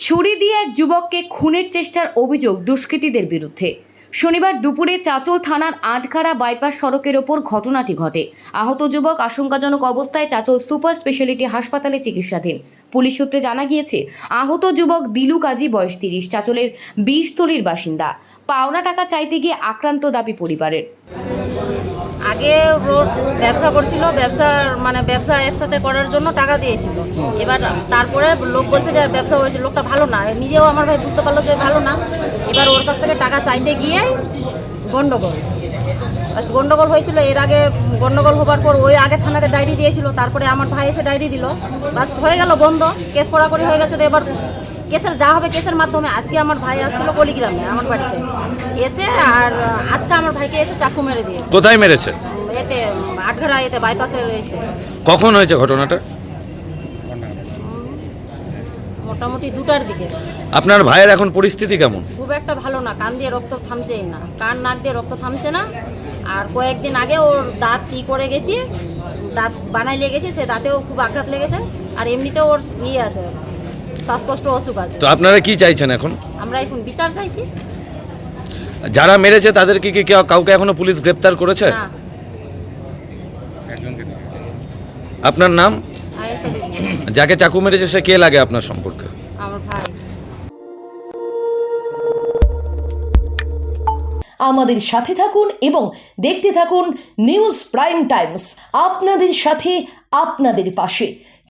ছুরি দিয়ে এক যুবককে খুনের চেষ্টার অভিযোগ দুষ্কৃতীদের বিরুদ্ধে। শনিবার দুপুরে চাঁচল থানার আটখারা বাইপাস সড়কের ওপর ঘটনাটি ঘটে। আহত যুবক আশঙ্কাজনক অবস্থায় চাঁচল সুপার স্পেশালিটি হাসপাতালে চিকিৎসাধীন। পুলিশ সূত্রে জানা গিয়েছে, আহত যুবক দিলু কাজী, বয়স 30, চাঁচলের 20তলির বাসিন্দা। পাওনা টাকা চাইতে গিয়ে আক্রান্ত দাবি পরিবারের। আগে রোড ব্যবসা করছিল, ব্যবসা একসাথে করার জন্য টাকা দিয়েছিল। এবার তারপরে লোক বলছে যে ব্যবসা হয়েছে, লোকটা ভালো না, নিজেও আমার ভাই বুঝতে পারলো যে ভালো না। এবার ওর কাছ থেকে টাকা চাইতে গিয়ে গন্ডগোল হয়েছিল। এর আগে গন্ডগোল হবার পর ওই আগে থানাতে ডায়েরি দিয়েছিল, তারপরে আমার ভাই এসে ডায়েরি দিল, বাস হয়ে গেল বন্ধ, কেস কড়াকড়ি হয়ে গেছে। তো এবার কেসের যা হবে কেসের মাধ্যমে আজকে আমার ভাই আসছিল পলিগ্রামে আমার বাড়িতে এসে, আর আজকে আমার ভাইকে এসে চাকু মেরে দিয়েছে। কোথায় মেরেছে? এতে আটঘরা এতে বাইপাসের এসে। কখন হয়েছে ঘটনাটা? মোটামুটি 2টার দিকে। আপনার ভাইয়ের এখন পরিস্থিতি কেমন? খুব একটা ভালো না, কান দিয়ে রক্ত থামছেই না, কান নাক দিয়ে রক্ত থামছে না। আর কয়েকদিন আগে ওর দাঁত করে গেছি, দাঁত বানাই লেগেছে, সে দাঁতেও খুব আঘাত লেগেছে। আর এমনিতেও ওর আছে, শ্বাসকষ্ট অসুখ আছে। তো আপনারা কি চাইছেন এখন? আমরা এখন বিচার চাইছি। যারা মেরেছে তাদেরকে কি কাউকে এখনো পুলিশ গ্রেপ্তার করেছে? না। আপনার নাম? আয়েশা বিবি। যাকে চাকু মেরেছে সে কে লাগে আপনার সম্পর্কে? আমার ভাই। আমাদের সাথে থাকুন এবং দেখতে থাকুন নিউজ প্রাইম টাইমস, আপনাদের সাথে, আপনাদের পাশে।